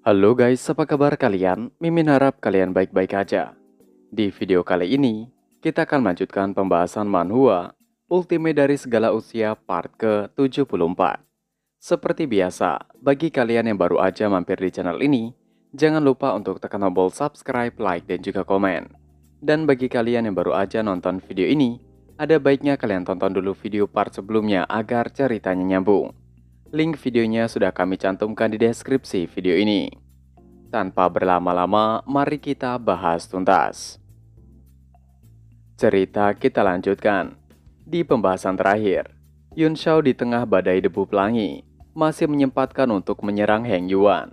Halo guys, apa kabar kalian? Mimin harap kalian baik-baik aja. Di video kali ini, kita akan melanjutkan pembahasan manhwa Ultimate dari Segala Usia part ke-74. Seperti biasa, bagi kalian yang baru aja mampir di channel ini, jangan lupa untuk tekan tombol subscribe, like, dan juga komen. Dan bagi kalian yang baru aja nonton video ini, ada baiknya kalian tonton dulu video part sebelumnya agar ceritanya nyambung. Link videonya sudah kami cantumkan di deskripsi video ini. Tanpa berlama-lama, mari kita bahas tuntas. Cerita kita lanjutkan. Di pembahasan terakhir, Yun Xiao di tengah badai debu pelangi masih menyempatkan untuk menyerang Heng Yuan.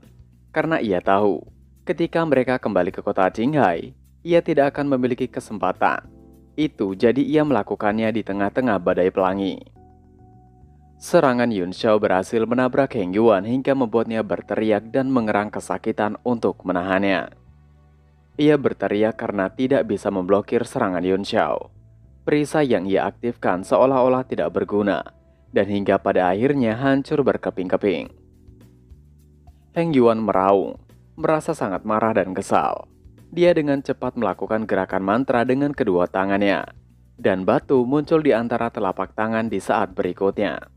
Karena ia tahu, ketika mereka kembali ke kota Qinghai, ia tidak akan memiliki kesempatan. Itu jadi ia melakukannya di tengah-tengah badai pelangi. Serangan Yun Xiao berhasil menabrak Heng Yuan hingga membuatnya berteriak dan mengerang kesakitan untuk menahannya. Ia berteriak karena tidak bisa memblokir serangan Yun Xiao. Perisai yang ia aktifkan seolah-olah tidak berguna, dan hingga pada akhirnya hancur berkeping-keping. Heng Yuan meraung, merasa sangat marah dan kesal. Dia dengan cepat melakukan gerakan mantra dengan kedua tangannya, dan batu muncul di antara telapak tangan di saat berikutnya.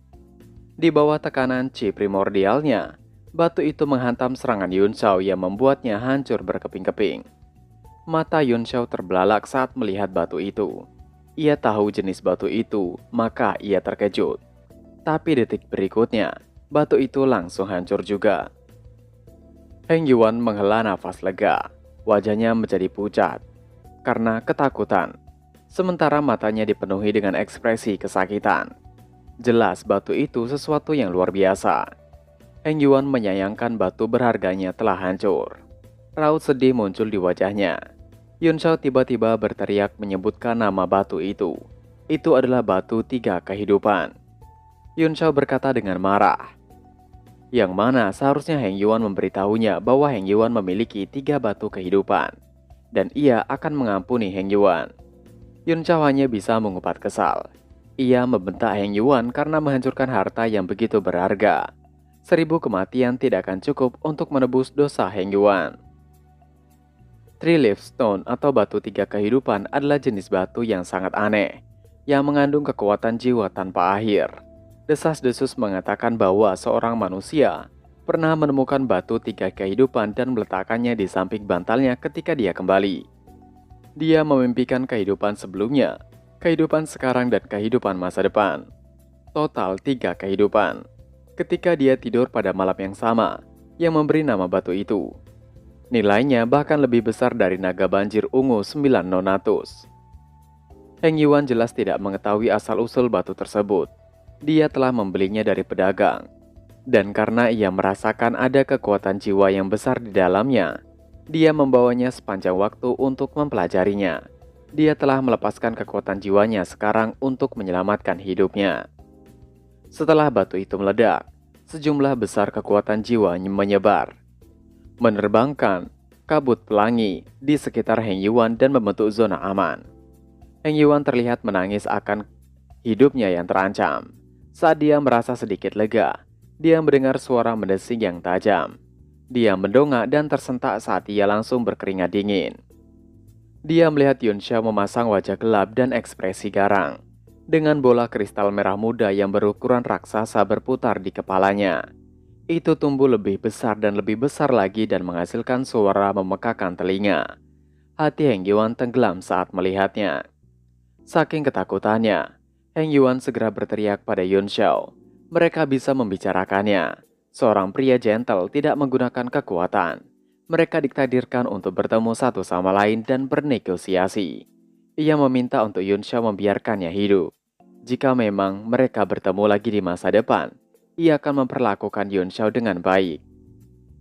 Di bawah tekanan chi primordialnya, batu itu menghantam serangan Yun Xiao yang membuatnya hancur berkeping-keping. Mata Yun Xiao terbelalak saat melihat batu itu. Ia tahu jenis batu itu, maka ia terkejut. Tapi detik berikutnya, batu itu langsung hancur juga. Heng Yuan menghela nafas lega, wajahnya menjadi pucat karena ketakutan, sementara matanya dipenuhi dengan ekspresi kesakitan. Jelas batu itu sesuatu yang luar biasa. Heng Yuan menyayangkan batu berharganya telah hancur. Raut sedih muncul di wajahnya. Yun Xiao tiba-tiba berteriak menyebutkan nama batu itu. Itu adalah batu 3 kehidupan. Yun Xiao berkata dengan marah. Yang mana seharusnya Heng Yuan memberitahunya bahwa Heng Yuan memiliki 3 batu kehidupan. Dan ia akan mengampuni Heng Yuan. Yun Xiao hanya bisa mengupat kesal. Ia membentak Heng Yuan karena menghancurkan harta yang begitu berharga. 1000 kematian tidak akan cukup untuk menebus dosa Heng Yuan. Three Leaf Stone atau batu 3 kehidupan adalah jenis batu yang sangat aneh, yang mengandung kekuatan jiwa tanpa akhir. Desas-desus mengatakan bahwa seorang manusia pernah menemukan batu 3 kehidupan dan meletakkannya di samping bantalnya ketika dia kembali. Dia memimpikan kehidupan sebelumnya, kehidupan sekarang dan kehidupan masa depan. Total 3 kehidupan. Ketika dia tidur pada malam yang sama, yang memberi nama batu itu. Nilainya bahkan lebih besar dari naga banjir ungu 9 nonatus. Heng Yuan jelas tidak mengetahui asal-usul batu tersebut. Dia telah membelinya dari pedagang. Dan karena ia merasakan ada kekuatan jiwa yang besar di dalamnya, dia membawanya sepanjang waktu untuk mempelajarinya. Dia telah melepaskan kekuatan jiwanya sekarang untuk menyelamatkan hidupnya. Setelah batu itu meledak, sejumlah besar kekuatan jiwa menyebar, menerbangkan kabut pelangi di sekitar Heng Yuan dan membentuk zona aman. Heng Yuan terlihat menangis akan hidupnya yang terancam. Saat dia merasa sedikit lega, dia mendengar suara mendesing yang tajam. Dia mendongak dan tersentak saat ia langsung berkeringat dingin. Dia melihat Yun Xiao memasang wajah gelap dan ekspresi garang, dengan bola kristal merah muda yang berukuran raksasa berputar di kepalanya. Itu tumbuh lebih besar dan lebih besar lagi dan menghasilkan suara memekakan telinga. Hati Heng Yuan tenggelam saat melihatnya. Saking ketakutannya, Heng Yuan segera berteriak pada Yun Xiao. Mereka bisa membicarakannya. Seorang pria gentle tidak menggunakan kekuatan. Mereka ditakdirkan untuk bertemu satu sama lain dan bernegosiasi. Ia meminta untuk Yun Xiao membiarkannya hidup. Jika memang mereka bertemu lagi di masa depan, ia akan memperlakukan Yun Xiao dengan baik.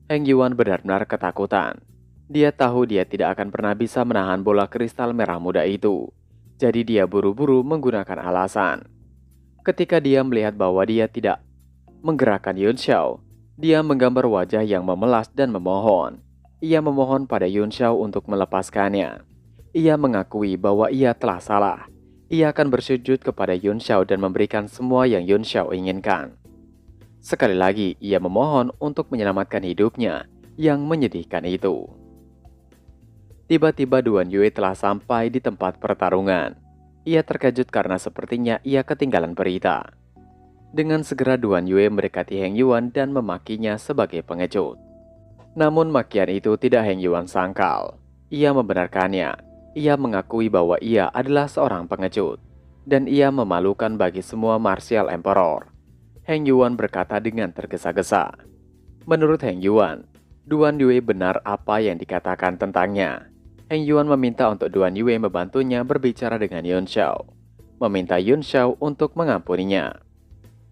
Heng Yuan benar-benar ketakutan. Dia tahu dia tidak akan pernah bisa menahan bola kristal merah muda itu. Jadi dia buru-buru menggunakan alasan. Ketika dia melihat bahwa dia tidak menggerakkan Yun Xiao, dia menggambar wajah yang memelas dan memohon. Ia memohon pada Yun Xiao untuk melepaskannya. Ia mengakui bahwa ia telah salah. Ia akan bersujud kepada Yun Xiao dan memberikan semua yang Yun Xiao inginkan. Sekali lagi, ia memohon untuk menyelamatkan hidupnya yang menyedihkan itu. Tiba-tiba Duan Yue telah sampai di tempat pertarungan. Ia terkejut karena sepertinya ia ketinggalan berita. Dengan segera Duan Yue mendekati Heng Yuan dan memakinya sebagai pengecut. Namun makian itu tidak Heng Yuan sangkal. Ia membenarkannya. Ia mengakui bahwa ia adalah seorang pengecut. Dan ia memalukan bagi semua martial emperor. Heng Yuan berkata dengan tergesa-gesa. Menurut Heng Yuan, Duan Yue benar apa yang dikatakan tentangnya. Heng Yuan meminta untuk Duan Yue membantunya berbicara dengan Yun Shao. Meminta Yun Shao untuk mengampuninya.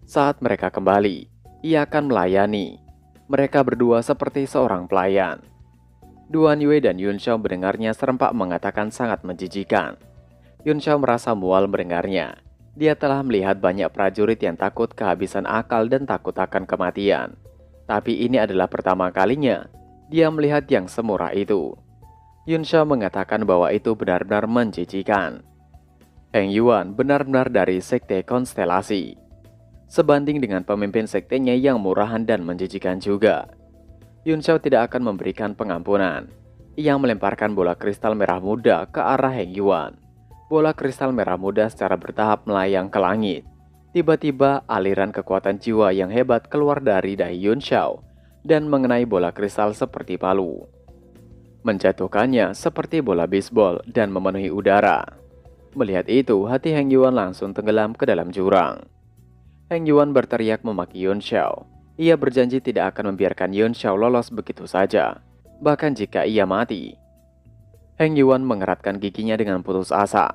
Saat mereka kembali, ia akan melayani. Mereka berdua seperti seorang pelayan. Duan Yue dan Yun Shao mendengarnya serempak mengatakan sangat menjijikan. Yun Shao merasa mual mendengarnya. Dia telah melihat banyak prajurit yang takut kehabisan akal dan takut akan kematian. Tapi ini adalah pertama kalinya dia melihat yang semurah itu. Yun Shao mengatakan bahwa itu benar-benar menjijikan. Heng Yuan benar-benar dari sekte konstelasi. Sebanding dengan pemimpin sektenya yang murahan dan menjijikan juga. Yun Shao tidak akan memberikan pengampunan. Ia melemparkan bola kristal merah muda ke arah Heng Yuan. Bola kristal merah muda secara bertahap melayang ke langit. Tiba-tiba aliran kekuatan jiwa yang hebat keluar dari dahi Yun Shao dan mengenai bola kristal seperti palu. Menjatuhkannya seperti bola bisbol dan memenuhi udara. Melihat itu, hati Heng Yuan langsung tenggelam ke dalam jurang. Heng Yuan berteriak memaki Yun Shao. Ia berjanji tidak akan membiarkan Yun Shao lolos begitu saja, bahkan jika ia mati. Heng Yuan mengeratkan giginya dengan putus asa.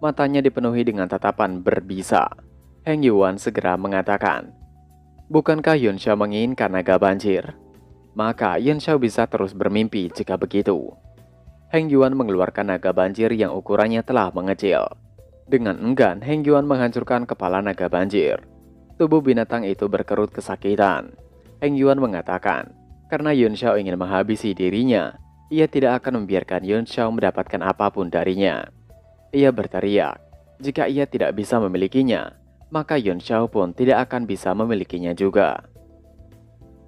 Matanya dipenuhi dengan tatapan berbisa. Heng Yuan segera mengatakan, "Bukankah Yun Shao menginginkan naga banjir? Maka Yun Shao bisa terus bermimpi jika begitu." Heng Yuan mengeluarkan naga banjir yang ukurannya telah mengecil. Dengan enggan, Heng Yuan menghancurkan kepala naga banjir. Tubuh binatang itu berkerut kesakitan. Heng Yuan mengatakan, karena Yun Shao ingin menghabisi dirinya, ia tidak akan membiarkan Yun Shao mendapatkan apapun darinya. Ia berteriak, jika ia tidak bisa memilikinya, maka Yun Shao pun tidak akan bisa memilikinya juga.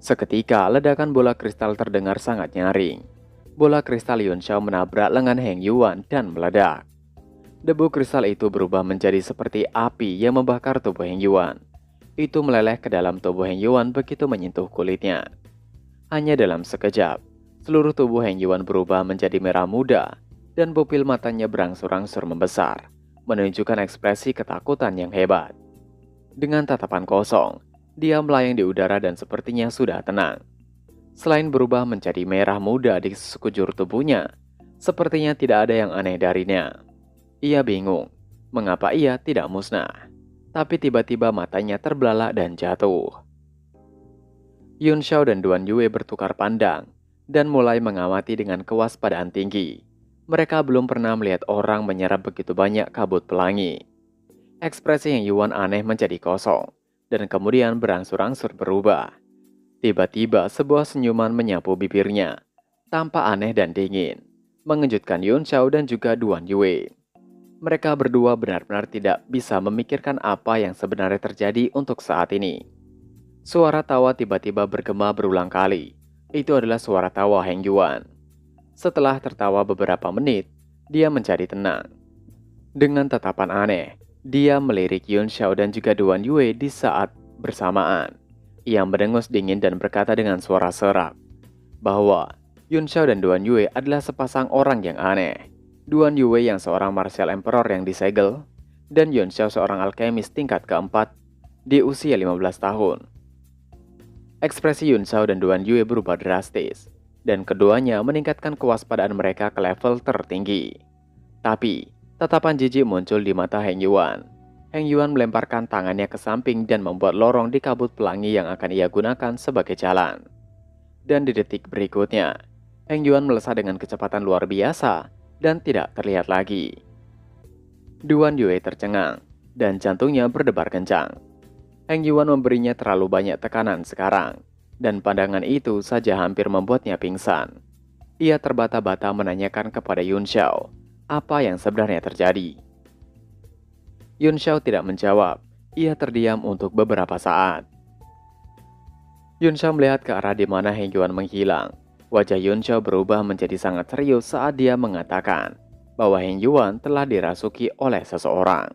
Seketika, ledakan bola kristal terdengar sangat nyaring. Bola kristal Yun Shao menabrak lengan Heng Yuan dan meledak. Debu kristal itu berubah menjadi seperti api yang membakar tubuh Heng Yuan. Itu meleleh ke dalam tubuh Heng Yuan begitu menyentuh kulitnya. Hanya dalam sekejap, seluruh tubuh Heng Yuan berubah menjadi merah muda dan pupil matanya berangsur-angsur membesar, menunjukkan ekspresi ketakutan yang hebat. Dengan tatapan kosong, dia melayang di udara dan sepertinya sudah tenang. Selain berubah menjadi merah muda di sekujur tubuhnya, sepertinya tidak ada yang aneh darinya. Ia bingung, mengapa ia tidak musnah. Tapi tiba-tiba matanya terbelalak dan jatuh. Yun Shao dan Duan Yue bertukar pandang dan mulai mengamati dengan kewaspadaan tinggi. Mereka belum pernah melihat orang menyerap begitu banyak kabut pelangi. Ekspresi Heng Yuan aneh menjadi kosong dan kemudian berangsur-angsur berubah. Tiba-tiba sebuah senyuman menyapu bibirnya, tampak aneh dan dingin, mengejutkan Yun Shao dan juga Duan Yue. Mereka berdua benar-benar tidak bisa memikirkan apa yang sebenarnya terjadi untuk saat ini. Suara tawa tiba-tiba bergema berulang kali. Itu adalah suara tawa Heng Yuan. Setelah tertawa beberapa menit, dia menjadi tenang. Dengan tatapan aneh, dia melirik Yun Shao dan juga Duan Yue di saat bersamaan. Ia mendengus dingin dan berkata dengan suara serak bahwa Yun Shao dan Duan Yue adalah sepasang orang yang aneh. Duan Yue yang seorang martial emperor yang disegel, dan Yun Shao seorang alkemis tingkat keempat di usia 15 tahun. Ekspresi Yun Shao dan Duan Yue berubah drastis, dan keduanya meningkatkan kewaspadaan mereka ke level tertinggi. Tapi, tatapan jijik muncul di mata Heng Yuan. Heng Yuan melemparkan tangannya ke samping dan membuat lorong di kabut pelangi yang akan ia gunakan sebagai jalan. Dan di detik berikutnya, Heng Yuan melesat dengan kecepatan luar biasa dan tidak terlihat lagi. Duan Yue tercengang dan jantungnya berdebar kencang. Heng Yuan memberinya terlalu banyak tekanan sekarang, dan pandangan itu saja hampir membuatnya pingsan. Ia terbata-bata menanyakan kepada Yun Shao apa yang sebenarnya terjadi. Yun Shao tidak menjawab. Ia terdiam untuk beberapa saat. Yun Shao melihat ke arah di mana Heng Yuan menghilang. Wajah Yun Xiao berubah menjadi sangat serius saat dia mengatakan bahwa Heng Yuan telah dirasuki oleh seseorang.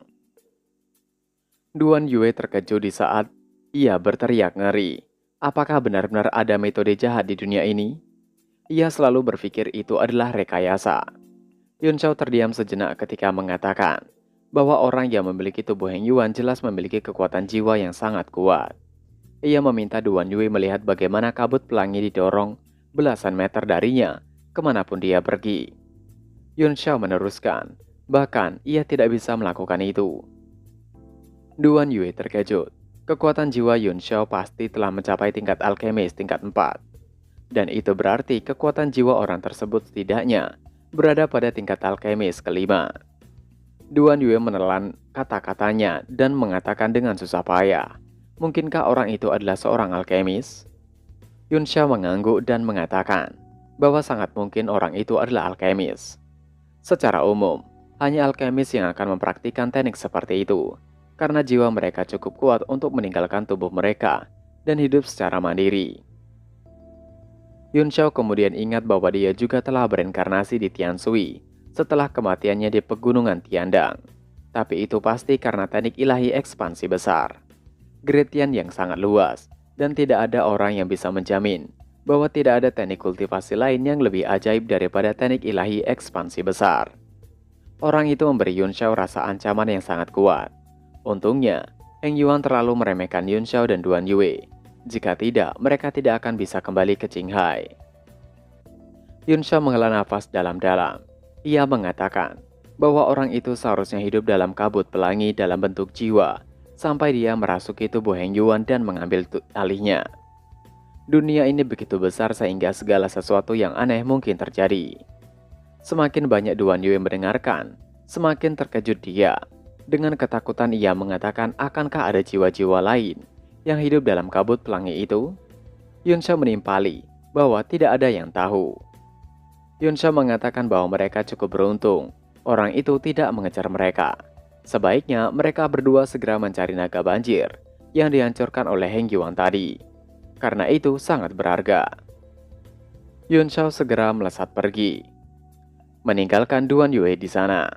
Duan Yue terkejut di saat ia berteriak ngeri. Apakah benar-benar ada metode jahat di dunia ini? Ia selalu berpikir itu adalah rekayasa. Yun Xiao terdiam sejenak ketika mengatakan bahwa orang yang memiliki tubuh Heng Yuan jelas memiliki kekuatan jiwa yang sangat kuat. Ia meminta Duan Yue melihat bagaimana kabut pelangi didorong belasan meter darinya kemanapun dia pergi. Yun Xiao meneruskan, bahkan ia tidak bisa melakukan itu. Duan Yue terkejut. Kekuatan jiwa Yun Xiao pasti telah mencapai tingkat alkemis tingkat 4. Dan itu berarti kekuatan jiwa orang tersebut setidaknya berada pada tingkat alkemis kelima. Duan Yue menelan kata-katanya dan mengatakan dengan susah payah, mungkinkah orang itu adalah seorang alkemis? Yun Xiao mengangguk dan mengatakan bahwa sangat mungkin orang itu adalah alkemis. Secara umum, hanya alkemis yang akan mempraktikkan teknik seperti itu, karena jiwa mereka cukup kuat untuk meninggalkan tubuh mereka dan hidup secara mandiri. Yun Xiao kemudian ingat bahwa dia juga telah berinkarnasi di Tianshui setelah kematiannya di pegunungan Tiandang. Tapi itu pasti karena teknik ilahi ekspansi besar. Gretian yang sangat luas, dan tidak ada orang yang bisa menjamin bahwa tidak ada teknik kultivasi lain yang lebih ajaib daripada teknik ilahi ekspansi besar. Orang itu memberi Yun Xiao rasa ancaman yang sangat kuat. Untungnya, Heng Yuan terlalu meremehkan Yun Xiao dan Duan Yue. Jika tidak, mereka tidak akan bisa kembali ke Qinghai. Yun Xiao menghela nafas dalam-dalam. Ia mengatakan bahwa orang itu seharusnya hidup dalam kabut pelangi dalam bentuk jiwa, sampai dia merasuki tubuh Heng Yuan dan mengambil alihnya. Dunia ini begitu besar sehingga segala sesuatu yang aneh mungkin terjadi. Semakin banyak Duan Yue mendengarkan, semakin terkejut dia. Dengan ketakutan ia mengatakan, akankah ada jiwa-jiwa lain yang hidup dalam kabut pelangi itu? Yun Xiao menimpali bahwa tidak ada yang tahu. Yun Xiao mengatakan bahwa mereka cukup beruntung. Orang itu tidak mengejar mereka. Sebaiknya mereka berdua segera mencari naga banjir yang dihancurkan oleh Heng Yuan tadi. Karena itu sangat berharga. Yun Xiao segera melesat pergi, meninggalkan Duan Yue di sana.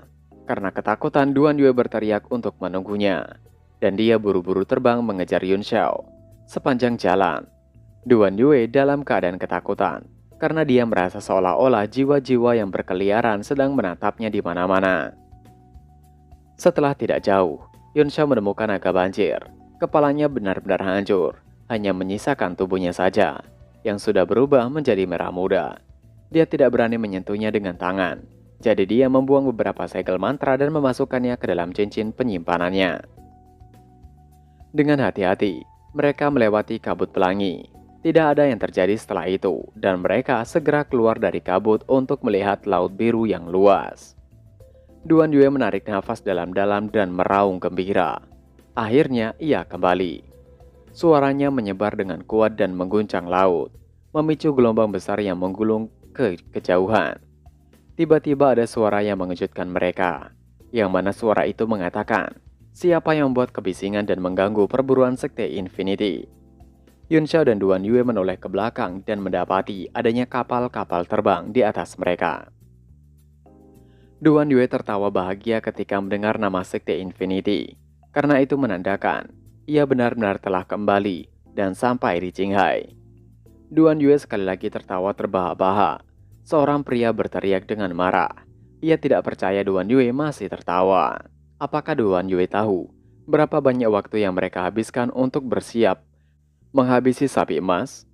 Karena ketakutan, Duan Yue berteriak untuk menunggunya, dan dia buru-buru terbang mengejar Yun Xiao. Sepanjang jalan, Duan Yue dalam keadaan ketakutan, karena dia merasa seolah-olah jiwa-jiwa yang berkeliaran sedang menatapnya di mana-mana. Setelah tidak jauh, Yun Xiao menemukan naga banjir. Kepalanya benar-benar hancur, hanya menyisakan tubuhnya saja, yang sudah berubah menjadi merah muda. Dia tidak berani menyentuhnya dengan tangan, jadi dia membuang beberapa segel mantra dan memasukkannya ke dalam cincin penyimpanannya. Dengan hati-hati, mereka melewati kabut pelangi. Tidak ada yang terjadi setelah itu, dan mereka segera keluar dari kabut untuk melihat laut biru yang luas. Duan Yue menarik nafas dalam-dalam dan meraung gembira. Akhirnya ia kembali. Suaranya menyebar dengan kuat dan mengguncang laut, memicu gelombang besar yang menggulung ke kejauhan. Tiba-tiba ada suara yang mengejutkan mereka, yang mana suara itu mengatakan, siapa yang membuat kebisingan dan mengganggu perburuan sekte Infinity? Yun Xiao dan Duan Yue menoleh ke belakang dan mendapati adanya kapal-kapal terbang di atas mereka. Duan Yue tertawa bahagia ketika mendengar nama sekte Infinity, karena itu menandakan ia benar-benar telah kembali dan sampai di Qinghai. Duan Yue sekali lagi tertawa terbahak-bahak. Seorang pria berteriak dengan marah. Ia tidak percaya Duan Yue masih tertawa. Apakah Duan Yue tahu berapa banyak waktu yang mereka habiskan untuk bersiap menghabisi sapi emas?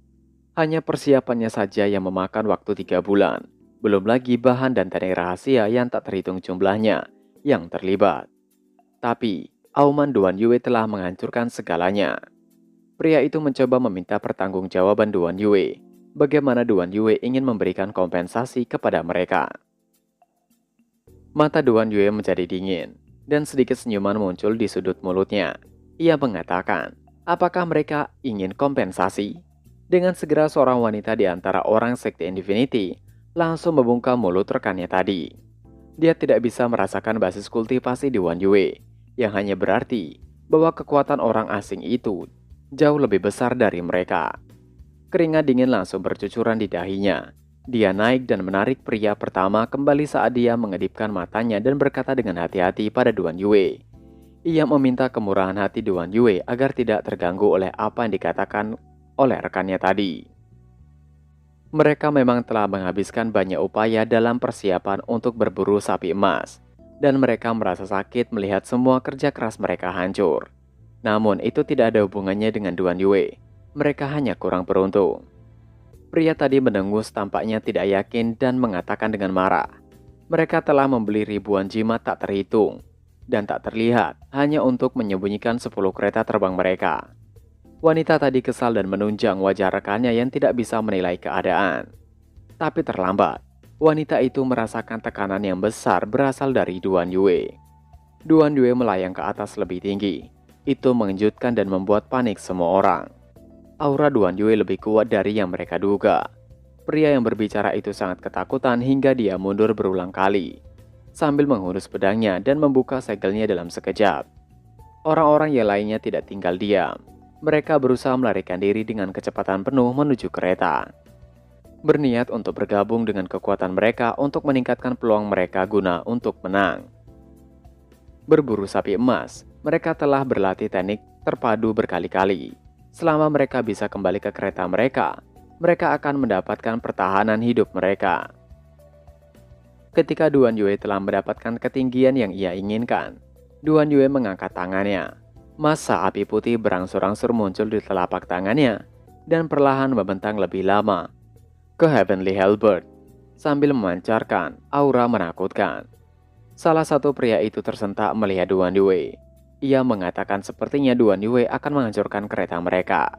Hanya persiapannya saja yang memakan waktu 3 bulan. Belum lagi bahan dan teknik rahasia yang tak terhitung jumlahnya yang terlibat. Tapi, auman Duan Yue telah menghancurkan segalanya. Pria itu mencoba meminta pertanggungjawaban Duan Yue. Bagaimana Duan Yue ingin memberikan kompensasi kepada mereka. Mata Duan Yue menjadi dingin, dan sedikit senyuman muncul di sudut mulutnya. Ia mengatakan, apakah mereka ingin kompensasi? Dengan segera seorang wanita di antara orang sekte Infinity langsung membungkam mulut rekannya tadi. Dia tidak bisa merasakan basis kultivasi Duan Yue, yang hanya berarti bahwa kekuatan orang asing itu jauh lebih besar dari mereka. Keringat dingin langsung bercucuran di dahinya. Dia naik dan menarik pria pertama kembali saat dia mengedipkan matanya dan berkata dengan hati-hati pada Duan Yue. Ia meminta kemurahan hati Duan Yue agar tidak terganggu oleh apa yang dikatakan oleh rekannya tadi. Mereka memang telah menghabiskan banyak upaya dalam persiapan untuk berburu sapi emas, dan mereka merasa sakit melihat semua kerja keras mereka hancur. Namun itu tidak ada hubungannya dengan Duan Yue. Mereka hanya kurang beruntung. Pria tadi mendengus tampaknya tidak yakin dan mengatakan dengan marah. Mereka telah membeli ribuan jimat tak terhitung dan tak terlihat hanya untuk menyembunyikan 10 kereta terbang mereka. Wanita tadi kesal dan menunjang wajah rekannya yang tidak bisa menilai keadaan. Tapi terlambat, wanita itu merasakan tekanan yang besar berasal dari Duan Yue. Duan Yue melayang ke atas lebih tinggi. Itu mengejutkan dan membuat panik semua orang. Aura Duan Yue lebih kuat dari yang mereka duga. Pria yang berbicara itu sangat ketakutan hingga dia mundur berulang kali, sambil menghunus pedangnya dan membuka segelnya dalam sekejap. Orang-orang yang lainnya tidak tinggal diam. Mereka berusaha melarikan diri dengan kecepatan penuh menuju kereta. Berniat untuk bergabung dengan kekuatan mereka untuk meningkatkan peluang mereka guna untuk menang. Berburu sapi emas, mereka telah berlatih teknik terpadu berkali-kali. Selama mereka bisa kembali ke kereta mereka, mereka akan mendapatkan pertahanan hidup mereka. Ketika Duan Yue telah mendapatkan ketinggian yang ia inginkan, Duan Yue mengangkat tangannya. Massa api putih berangsur-angsur muncul di telapak tangannya dan perlahan membentang lebih lama ke Heavenly Halberd sambil memancarkan aura menakutkan. Salah satu pria itu tersentak melihat Duan Yue. Ia mengatakan sepertinya Duan Yue akan menghancurkan kereta mereka.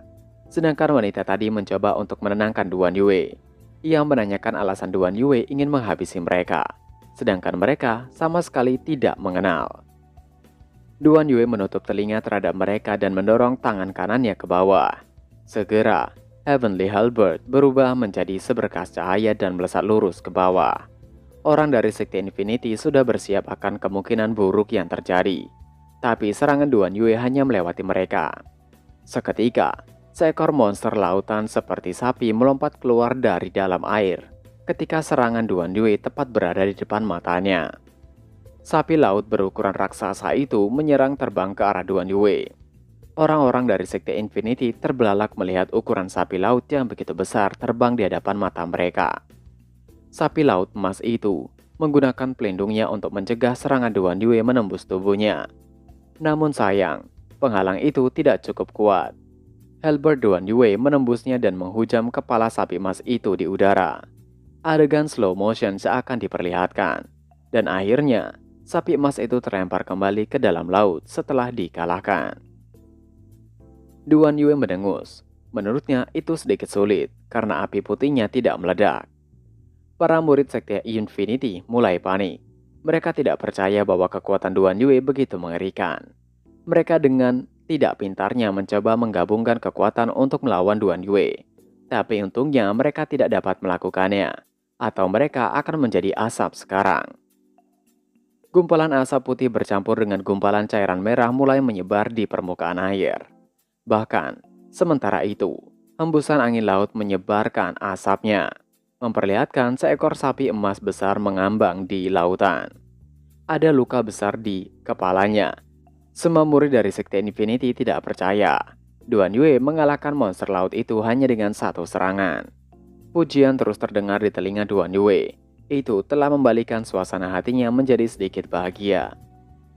Sedangkan wanita tadi mencoba untuk menenangkan Duan Yue. Ia menanyakan alasan Duan Yue ingin menghabisi mereka, sedangkan mereka sama sekali tidak mengenal. Duan Yue menutup telinga terhadap mereka dan mendorong tangan kanannya ke bawah. Segera, Heavenly Halberd berubah menjadi seberkas cahaya dan melesat lurus ke bawah. Orang dari Sekte Infinity sudah bersiap akan kemungkinan buruk yang terjadi. Tapi serangan Duan Yue hanya melewati mereka. Seketika, seekor monster lautan seperti sapi melompat keluar dari dalam air ketika serangan Duan Yue tepat berada di depan matanya. Sapi laut berukuran raksasa itu menyerang terbang ke arah Duan Yue. Orang-orang dari Sekte Infinity terbelalak melihat ukuran sapi laut yang begitu besar terbang di hadapan mata mereka. Sapi laut emas itu menggunakan pelindungnya untuk mencegah serangan Duan Yue menembus tubuhnya. Namun sayang, penghalang itu tidak cukup kuat. Halberd Duan Yue menembusnya dan menghujam kepala sapi emas itu di udara. Adegan slow motion seakan diperlihatkan. Dan akhirnya, sapi emas itu terlempar kembali ke dalam laut setelah dikalahkan. Duan Yue mendengus. Menurutnya itu sedikit sulit karena api putihnya tidak meledak. Para murid Sekte Infinity mulai panik. Mereka tidak percaya bahwa kekuatan Duan Yue begitu mengerikan. Mereka dengan tidak pintarnya mencoba menggabungkan kekuatan untuk melawan Duan Yue. Tapi untungnya mereka tidak dapat melakukannya, atau mereka akan menjadi asap sekarang. Gumpalan asap putih bercampur dengan gumpalan cairan merah mulai menyebar di permukaan air. Bahkan, sementara itu, hembusan angin laut menyebarkan asapnya, memperlihatkan seekor sapi emas besar mengambang di lautan. Ada luka besar di kepalanya. Semua murid dari Sekte Infinity tidak percaya Duan Yue mengalahkan monster laut itu hanya dengan satu serangan. Pujian terus terdengar di telinga Duan Yue. Itu telah membalikan suasana hatinya menjadi sedikit bahagia.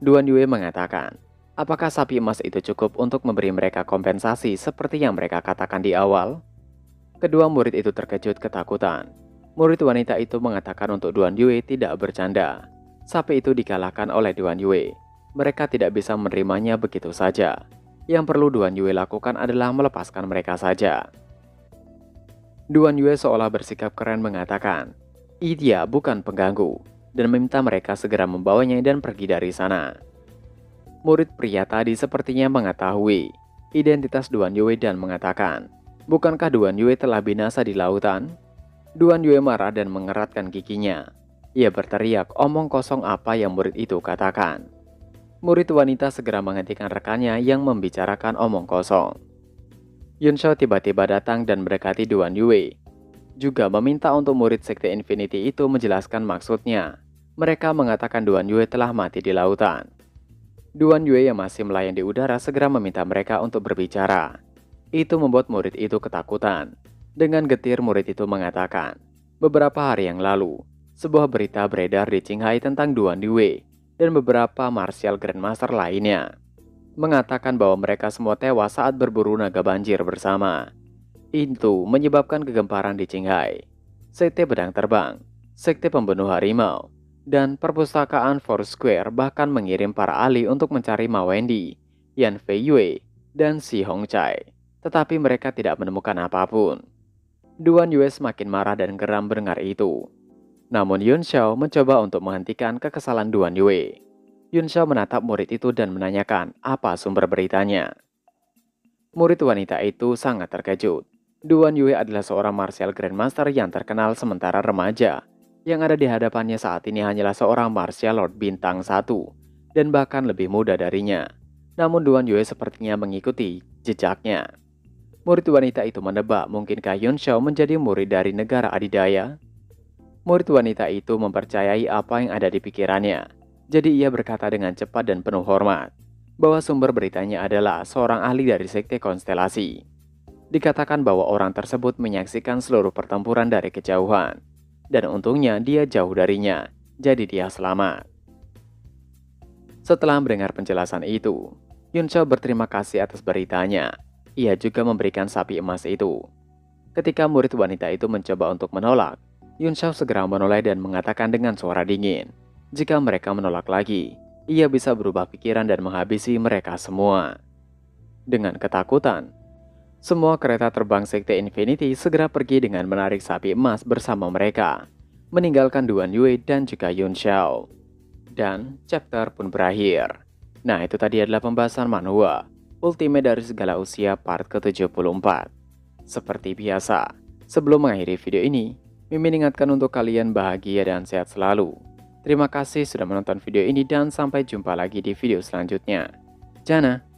Duan Yue mengatakan, apakah sapi emas itu cukup untuk memberi mereka kompensasi seperti yang mereka katakan di awal? Kedua murid itu terkejut ketakutan. Murid wanita itu mengatakan untuk Duan Yue tidak bercanda. Sapi itu dikalahkan oleh Duan Yue. Mereka tidak bisa menerimanya begitu saja. Yang perlu Duan Yue lakukan adalah melepaskan mereka saja. Duan Yue seolah bersikap keren mengatakan, dia bukan pengganggu, dan meminta mereka segera membawanya dan pergi dari sana. Murid pria tadi sepertinya mengetahui identitas Duan Yue dan mengatakan, bukankah Duan Yue telah binasa di lautan? Duan Yue marah dan mengeratkan giginya. Ia berteriak, omong kosong apa yang murid itu katakan. Murid wanita segera menghentikan rekannya yang membicarakan omong kosong. Yun Shao tiba-tiba datang dan mendekati Duan Yue, juga meminta untuk murid Sekte Infinity itu menjelaskan maksudnya. Mereka mengatakan Duan Yue telah mati di lautan. Duan Yue yang masih melayang di udara segera meminta mereka untuk berbicara. Itu membuat murid itu ketakutan. Dengan getir murid itu mengatakan, beberapa hari yang lalu, sebuah berita beredar di Qinghai tentang Duan Yue dan beberapa martial grandmaster lainnya, mengatakan bahwa mereka semua tewas saat berburu naga banjir bersama. Itu menyebabkan kegemparan di Qinghai. Sekte Pedang Terbang, Sekte Pembunuh Harimau, dan perpustakaan Foursquare bahkan mengirim para ahli untuk mencari Ma Wendi, Yan Fei Yue, dan Si Hongcai. Tetapi mereka tidak menemukan apapun. Duan Yue semakin marah dan geram mendengar itu. Namun Yun Shao mencoba untuk menghentikan kekesalan Duan Yue. Yun Shao menatap murid itu dan menanyakan apa sumber beritanya. Murid wanita itu sangat terkejut. Duan Yue adalah seorang martial grandmaster yang terkenal sementara remaja. Yang ada di hadapannya saat ini hanyalah seorang martial lord bintang 1 dan bahkan lebih muda darinya. Namun Duan Yue sepertinya mengikuti jejaknya. Murid wanita itu menebak mungkinkah Yun Shao menjadi murid dari negara adidaya. Murid wanita itu mempercayai apa yang ada di pikirannya. Jadi ia berkata dengan cepat dan penuh hormat bahwa sumber beritanya adalah seorang ahli dari Sekte Konstelasi. Dikatakan bahwa orang tersebut menyaksikan seluruh pertempuran dari kejauhan. Dan untungnya dia jauh darinya, jadi dia selamat. Setelah mendengar penjelasan itu, Yun Shao berterima kasih atas beritanya. Ia juga memberikan sapi emas itu. Ketika murid wanita itu mencoba untuk menolak, Yun Shao segera menoleh dan mengatakan dengan suara dingin, jika mereka menolak lagi, ia bisa berubah pikiran dan menghabisi mereka semua. Dengan ketakutan, semua kereta terbang Sekte Infinity segera pergi dengan menarik sapi emas bersama mereka, meninggalkan Duan Yue dan juga Yun Shao. Dan chapter pun berakhir. Nah, itu tadi adalah pembahasan manhwa Ultimate dari Segala Usia part ke-74. Seperti biasa, sebelum mengakhiri video ini, Mimin ingatkan untuk kalian bahagia dan sehat selalu. Terima kasih sudah menonton video ini dan sampai jumpa lagi di video selanjutnya. Jana.